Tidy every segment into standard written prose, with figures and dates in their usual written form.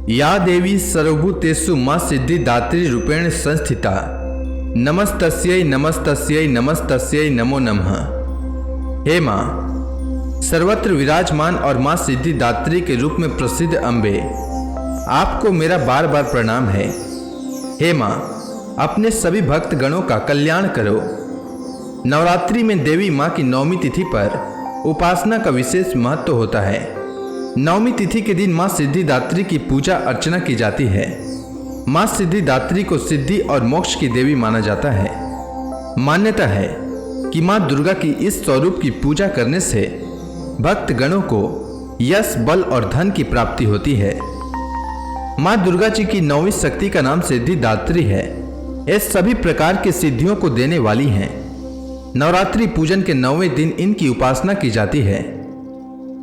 या देवी सर्वभूतेषु मां सिद्धिदात्री रूपेण संस्थिता नमस्तस्यै नमस्तस्यै नमस्तस्यै नमो नमः। हे मां, सर्वत्र विराजमान और मां सिद्धिदात्री के रूप में प्रसिद्ध अम्बे, आपको मेरा बार बार प्रणाम है। हे मां, अपने सभी भक्त गणों का कल्याण करो। नवरात्रि में देवी मां की नवमी तिथि पर उपासना का विशेष महत्व होता है। नवमी तिथि के दिन मां सिद्धिदात्री की पूजा अर्चना की जाती है। मां सिद्धिदात्री को सिद्धि और मोक्ष की देवी माना जाता है। मान्यता है कि मां दुर्गा की इस स्वरूप की पूजा करने से भक्त गणों को यश, बल और धन की प्राप्ति होती है। मां दुर्गा जी की नौवीं शक्ति का नाम सिद्धिदात्री है। ये सभी प्रकार की सिद्धियों को देने वाली हैं। नवरात्रि पूजन के 9वें दिन इनकी उपासना की जाती है।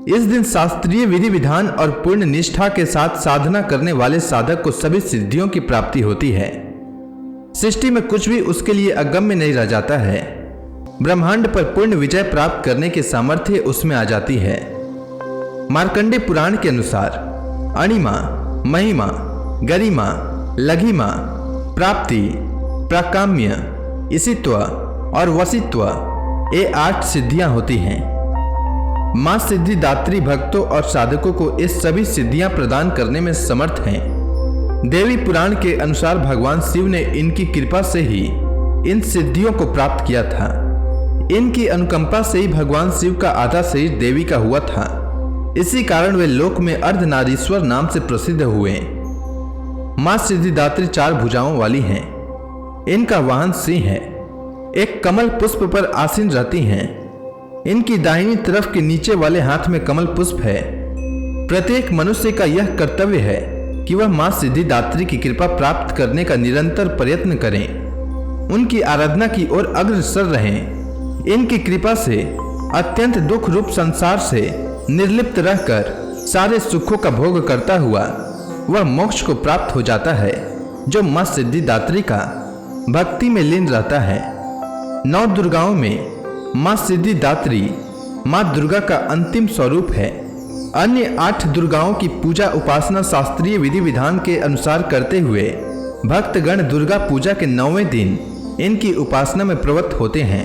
इस दिन शास्त्रीय विधि विधान और पूर्ण निष्ठा के साथ साधना करने वाले साधक को सभी सिद्धियों की प्राप्ति होती है। सृष्टि में कुछ भी उसके लिए अगम्य नहीं रह जाता है। ब्रह्मांड पर पूर्ण विजय प्राप्त करने की सामर्थ्य उसमें आ जाती है। मार्कंडेय पुराण के अनुसार अणिमा, महिमा, गरिमा, लघिमा, प्राप्ति, प्राकाम्य, इसित्व और वसित्व, ये 8 सिद्धियां होती हैं। मां सिद्धिदात्री भक्तों और साधकों को ये सभी सिद्धियां प्रदान करने में समर्थ हैं। देवी पुराण के अनुसार भगवान शिव ने इनकी कृपा से ही इन सिद्धियों को प्राप्त किया था। इनकी अनुकंपा से ही भगवान शिव का आधा शरीर देवी का हुआ था। इसी कारण वे लोक में अर्धनारीश्वर नाम से प्रसिद्ध हुए। मां सिद्धिदात्री 4 भुजाओं वाली हैं। इनका वाहन सिंह है। एक कमल पुष्प पर आसीन रहती हैं। इनकी दाहिनी तरफ के नीचे वाले हाथ में कमल पुष्प है। प्रत्येक मनुष्य का यह कर्तव्य है कि वह मां सिद्धिदात्री की कृपा प्राप्त करने का निरंतर प्रयत्न करें, उनकी आराधना की ओर अग्रसर रहें। इनकी कृपा से अत्यंत दुख रूप संसार से निर्लिप्त रहकर सारे सुखों का भोग करता हुआ वह मोक्ष को प्राप्त हो जाता है, जो मां सिद्धिदात्री का भक्ति में लीन रहता है। 9 दुर्गाओं में मां सिद्धिदात्री मां दुर्गा का अंतिम स्वरूप है। अन्य 8 दुर्गाओं की पूजा उपासना शास्त्रीय विधि विधान के अनुसार करते हुए भक्तगण दुर्गा पूजा के 9वें दिन इनकी उपासना में प्रवृत्त होते हैं।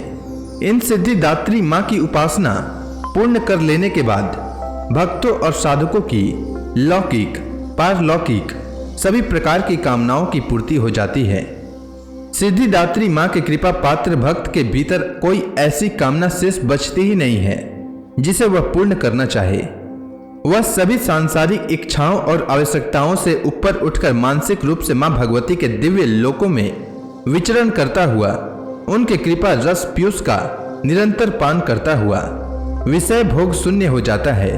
इन सिद्धिदात्री मां की उपासना पूर्ण कर लेने के बाद भक्तों और साधकों की लौकिक, पारलौकिक सभी प्रकार की कामनाओं की पूर्ति हो जाती है। सिद्धिदात्री मां के कृपा पात्र भक्त के भीतर कोई ऐसी कामना शेष बचती ही नहीं है जिसे वह पूर्ण करना चाहे। वह सभी सांसारिक इच्छाओं और आवश्यकताओं से ऊपर उठकर मानसिक रूप से मां भगवती के दिव्य लोकों में विचरण करता हुआ उनके कृपा रस पीयूष का निरंतर पान करता हुआ विषय भोग शून्य हो जाता है।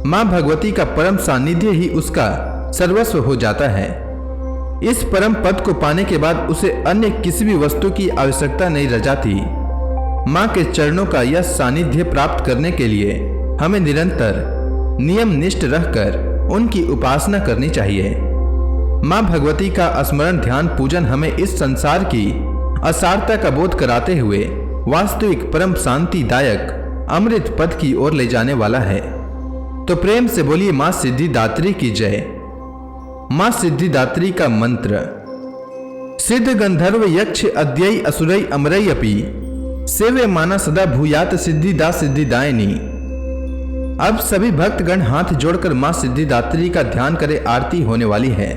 मां भगवती का परम सानिध्य ही उसका सर्वस्व हो जाता है। इस परम पद को पाने के बाद उसे अन्य किसी भी वस्तु की आवश्यकता नहीं रह जाती। मां के चरणों का यह सानिध्य प्राप्त करने के लिए हमें निरंतर नियम निष्ठ रहकर उनकी उपासना करनी चाहिए। मां भगवती का स्मरण ध्यान पूजन हमें इस संसार की असारता का बोध कराते हुए वास्तविक परम शांतिदायक अमृत पद की ओर ले जाने वाला है। तो प्रेम से बोलिए मां सिद्धिदात्री की जय। मां सिद्धिदात्री का मंत्र। सिद्ध गंधर्व यक्ष अद्यै असुरै अमरै अपि सेवे माना सदा भूयात सिद्धिदा सिद्धिदायिनी। अब सभी भक्तगण हाथ जोड़कर मां सिद्धिदात्री का ध्यान करें। आरती होने वाली है।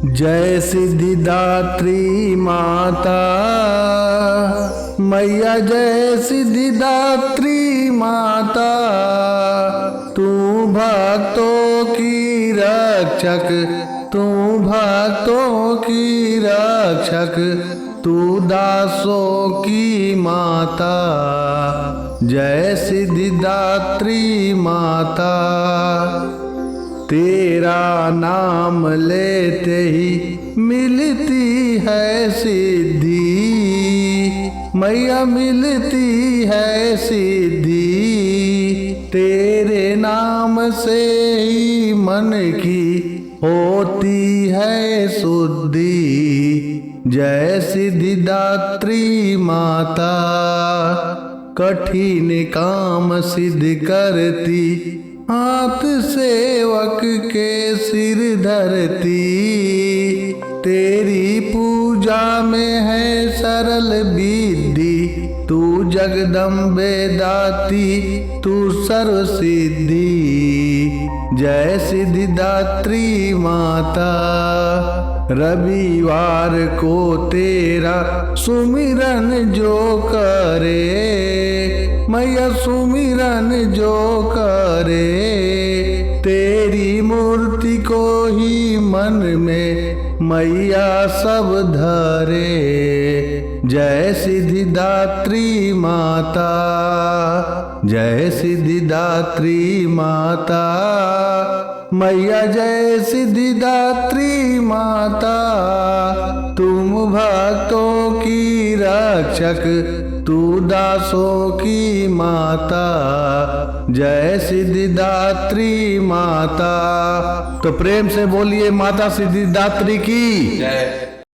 जय सिद्धिदात्री माता मैया, जय सिद्धिदात्री माता। तू भक्तों की रक्षक, तू भक्तों की रक्षक, तू दासों की माता। जय सिद्धिदात्री माता। तेरा नाम लेते ही मिलती है सिद्धि, मैया मिलती है सिद्धि। तेरे नाम से ही मन की होती है शुद्धि। जय सिद्धिदात्री माता। कठिन काम सिद्ध करती, हाथ सेवक के सिर धरती, तेरी पूजा में है सरल विधि, तू जगदम्बे दाती तू सर्व सिद्धि, जय सिद्धिदात्री माता। रविवार को तेरा सुमिरन जो करे, मैया सुमिरन जो करे, तेरी मूर्ति को ही मन में मैया सब धरे, जय सिद्धिदात्री माता, जय सिद्धिदात्री माता, मैया जय सिद्धिदात्री माता। तुम भक्तों की रक्षक, तू दासों की माता, जय सिद्धिदात्री माता। तो प्रेम से बोलिए माता सिद्धिदात्री की जय।